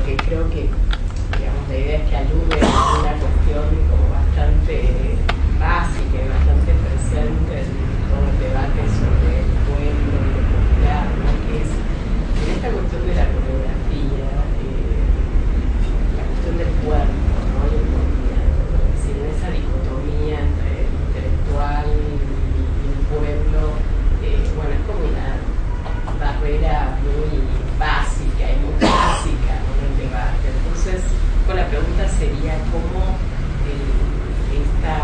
que creo que, digamos, la idea es que alude a una cuestión como bastante básica y bastante presente en todo el debate sobre el pueblo y lo popular, ¿no? Que es en esta cuestión de la coreografía, la cuestión del cuerpo, ¿no? Y el movimiento, es decir, en esa dicotomía entre el intelectual y el pueblo, bueno, es como una barrera muy básica y muy clásica, ¿no? En el debate. Entonces, la pregunta sería cómo esta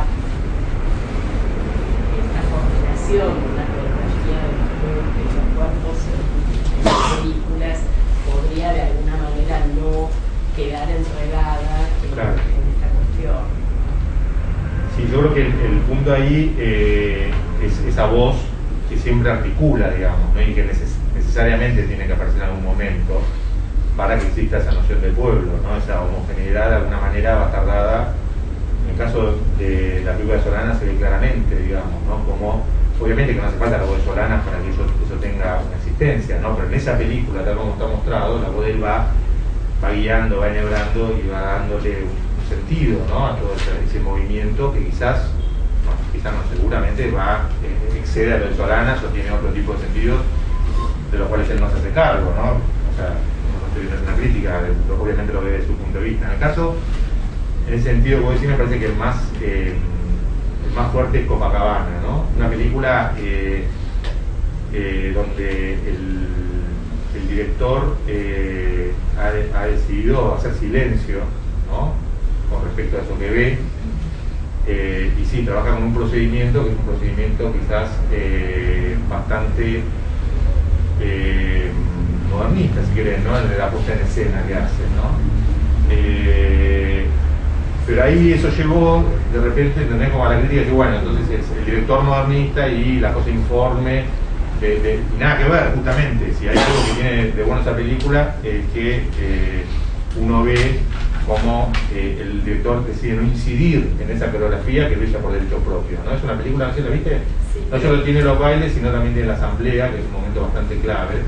coordinación, una coreografía de los cuerpos en las películas podría de alguna manera no quedar enredada en esta cuestión. Sí, yo creo que el punto ahí es esa voz que siempre articula, digamos, ¿no? Y que necesariamente tiene que aparecer en algún momento para que exista esa noción de pueblo, ¿no? Esa homogeneidad de alguna manera bastardeada. En el caso de la película de Solana se ve claramente, digamos, ¿no? Como obviamente que no hace falta la voz de Solana para que eso tenga una existencia, ¿no? Pero en esa película, tal como está mostrado, la voz de él va guiando, va enhebrando y va dándole un sentido, ¿no? A todo ese movimiento que quizás no, seguramente excede a lo de Solanas o tiene otro tipo de sentidos de los cuales él no se hace cargo, ¿no? O sea, una crítica, obviamente lo ve desde su punto de vista. En el caso, en ese sentido, como decía, me parece que el más fuerte es Copacabana, ¿no? Una película donde el director ha decidido hacer silencio, ¿no? Con respecto a eso que ve, y sí, trabaja con un procedimiento que es un procedimiento quizás bastante modernista, si quieren, ¿no? En la puesta en escena que hacen, ¿no? Pero ahí eso llevó, de repente, ¿entendés? Como a la crítica que, bueno, entonces es el director modernista y la cosa informe, y nada que ver, justamente. Si hay algo que tiene de bueno esa película, es que uno ve cómo el director decide no incidir en esa coreografía que lo hizo por derecho propio, ¿no? Es una película, ¿no sé, la viste? Sí, no solo tiene los bailes, sino también tiene la asamblea, que es un momento bastante clave.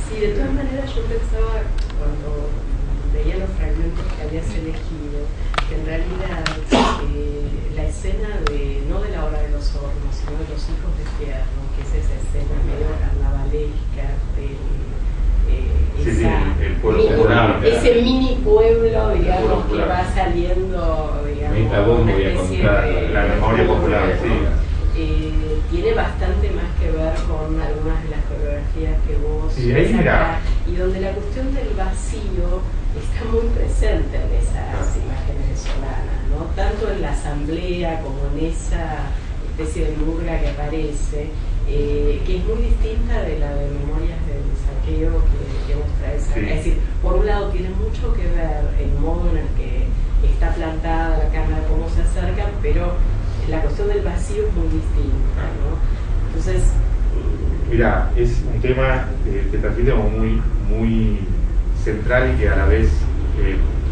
Sí, de todas maneras yo pensaba, cuando veía los fragmentos que habías elegido, que en realidad la escena no de la hora de los hornos, sino de los hijos de Fierro, que es esa escena medio carnavalesca, el pueblo popular, ese mini pueblo, digamos, que va saliendo, digamos, una especie de la memoria popular, tiene bastante más que ver con algunas de las coreografías que vos ves acá, y donde la cuestión del vacío está muy presente en esas imágenes de Solana, ¿no? Tanto en la asamblea como en esa especie de murga que aparece, que es muy distinta de la de Memorias del Saqueo que vos traes acá. Es decir, por un lado tiene mucho que ver el modo en el que está plantada la cámara, cómo se acercan, pero la cuestión del vacío es muy distinta, ¿no? Entonces, mira, es un tema que transmite como muy central y que a la vez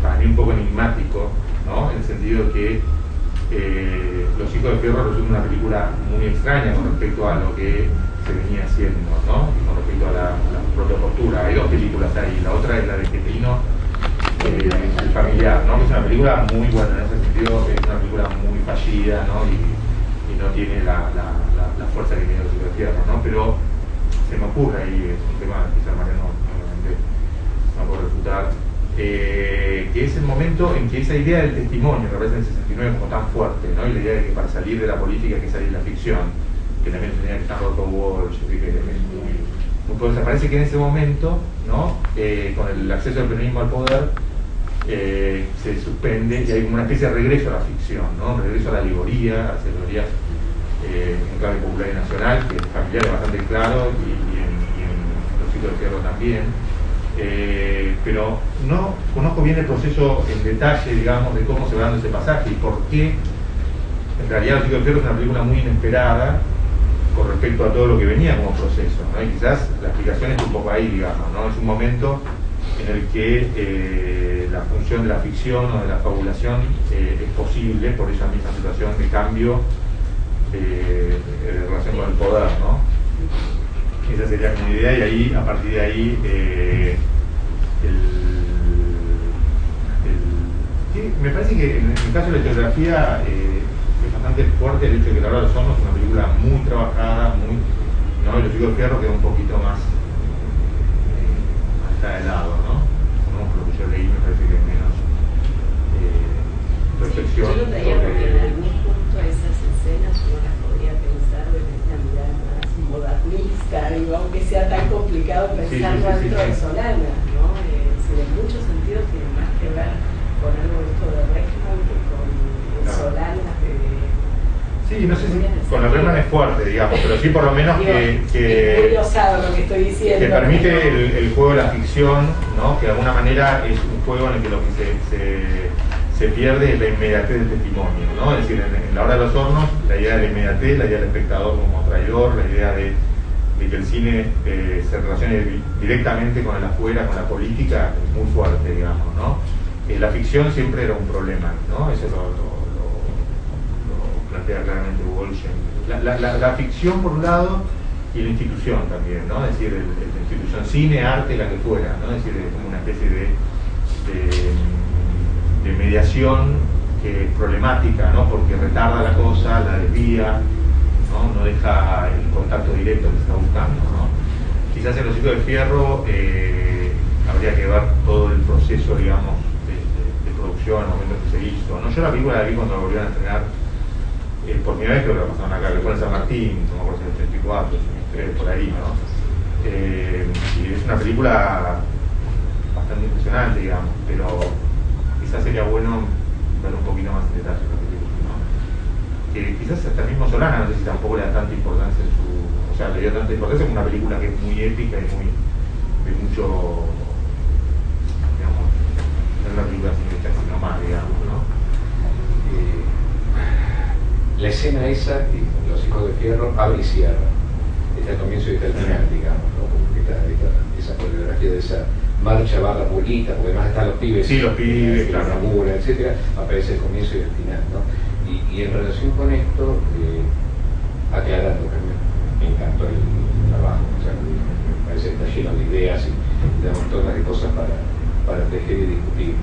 para mí un poco enigmático, ¿no? En el sentido que Los Hijos de Fierro resulta una película muy extraña con respecto a lo que se venía haciendo, ¿no? Y con respecto a la propia postura. Hay dos películas ahí, la otra es la de Getelino, El Familiar, ¿no? Que es una película muy buena, en ese sentido es una película muy fallida, ¿no? Y no tiene la fuerza que tiene Los Hijos de Fierro, ¿no? Pero se me ocurre ahí, es un tema que quizás Mariano obviamente no puedo refutar, que es el momento en que esa idea del testimonio que aparece en el 69 como tan fuerte, ¿no? Y la idea de que para salir de la política hay que salir de la ficción, que también tenía que estar Roto Walsh, que es muy poderosa. Parece que en ese momento, ¿no? Con el acceso del peronismo al poder, se suspende y hay como una especie de regreso a la ficción, ¿no? Regreso a la alegoría, a las alegorías en clave popular y nacional, que el Familiar es bastante claro, y en Los Hijos de Fierro también. Pero no conozco bien el proceso en detalle, digamos, de cómo se va dando ese pasaje y por qué. En realidad Los Hijos de Fierro es una película muy inesperada con respecto a todo lo que venía como proceso, ¿no? Y quizás la explicación es un poco ahí, digamos, ¿no? Es un momento en el que la función de la ficción o de la fabulación es posible por esa misma situación de cambio en relación con el poder, ¿no? Esa sería como idea, y ahí, a partir de ahí, Sí, me parece que en el caso de la historiografía es bastante fuerte el hecho de que La hora de los hornos es una película muy trabajada, muy, ¿no? Y Los chicos de fierro queda un poquito más de lado, ¿no? Por lo que yo leí me parece que es menos reflexión. Yo lo traía porque en algún punto esas escenas uno las podría pensar desde una mirada más modernista, digo, aunque sea tan complicado pensarlo dentro de Solana, ¿no? En muchos sentidos tiene más que ver con algo esto de Reichmann que con Solana. Sí, no sé si con el Reichmann es fuerte, digamos, pero sí por lo menos digo, que es muy osado lo que estoy diciendo. Que permite el juego de la ficción, ¿no? Que de alguna manera es un juego en el que lo que se pierde es la inmediatez del testimonio, ¿no? Es decir, en La hora de los hornos, la idea de la inmediatez, la idea del espectador como traidor, la idea de que el cine se relacione directamente con el afuera, con la política, es muy fuerte, digamos, ¿no? La ficción siempre era un problema, ¿no? Eso lo plantea claramente Walsh. La ficción por un lado y la institución también, ¿no? Es decir, la institución cine, arte, la que fuera, ¿no? Es decir, es como una especie de mediación que es problemática, ¿no? Porque retarda la cosa, la desvía, no deja el contacto directo que se está buscando, ¿no? Quizás en Los chicos de fierro habría que ver todo el proceso, digamos, de producción, el momento que se hizo, ¿no? Yo la película la vi cuando la volvieron a estrenar por primera vez, creo que la pasaron acá, que fue en San Martín, no me acuerdo si en el 84, 83, por ahí, ¿no? Y es una película bastante impresionante, digamos, pero quizás sería bueno ver un poquito más en detalle la película, ¿no? Que quizás hasta el mismo Solana, no sé si tampoco le da tanta importancia en su... O sea, le dio tanta importancia como una película que es muy épica y muy... de mucho... digamos, no es una película sino más, digamos, ¿no? La escena esa, Los hijos de fierro, abre y cierra. Está el comienzo y está el final, digamos, ¿no? Porque está esa coreografía de esa marcha barra pulita, porque además están los pibes, sí, los pibes, la ramura, etcétera, aparece el comienzo y el final, ¿no? Y en relación con esto, aclarando que me encantó el trabajo, o sea, me parece que está lleno de ideas y de montones de cosas para tejer y discutir.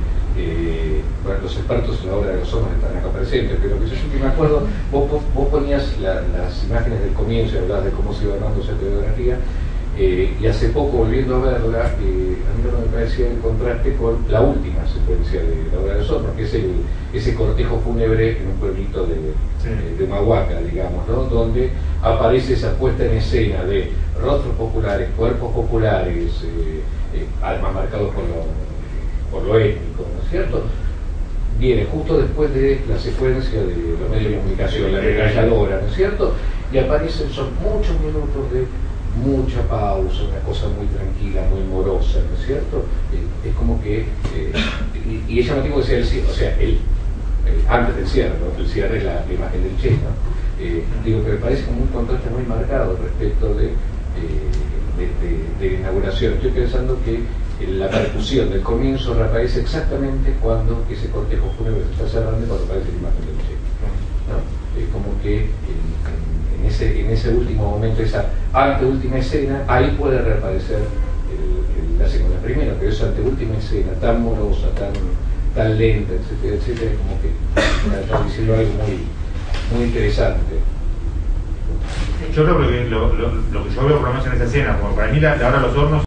Bueno, los expertos en la obra de los hornos están acá presentes, pero que yo que me acuerdo, vos ponías las imágenes del comienzo y hablabas de cómo se iba armando esa coreografía, y hace poco, volviendo a verla, a mí no me parecía el contraste con la última secuencia de la obra de los hornos, que es ese cortejo fúnebre en un pueblito de Humahuaca, digamos, ¿no? Donde aparece esa puesta en escena de rostros populares, cuerpos populares, además marcados por lo étnico, ¿no es cierto? Viene justo después de la secuencia de los medios de comunicación, la regalladora, ¿no es cierto? Y aparecen, son muchos minutos de mucha pausa, una cosa muy tranquila, muy morosa, ¿no es cierto? Es como que, y es llamativo que sea el cierre, o sea, antes del cierre, ¿no? El cierre es la imagen del Che, ¿no? Digo que me parece como un contraste muy marcado respecto de la inauguración. Estoy pensando que la percusión del comienzo reaparece exactamente cuando ese cortejo fúnebre se está cerrando, cuando aparece la imagen del Che, ¿no? Es como que en ese último momento, esa anteúltima escena, ahí puede reaparecer la segunda. Primero, pero esa anteúltima escena tan morosa, tan lenta, etcétera, etcétera, como que está diciendo algo muy interesante. Yo creo que lo que yo veo por lo menos en esa escena, como para mí la hora de los hornos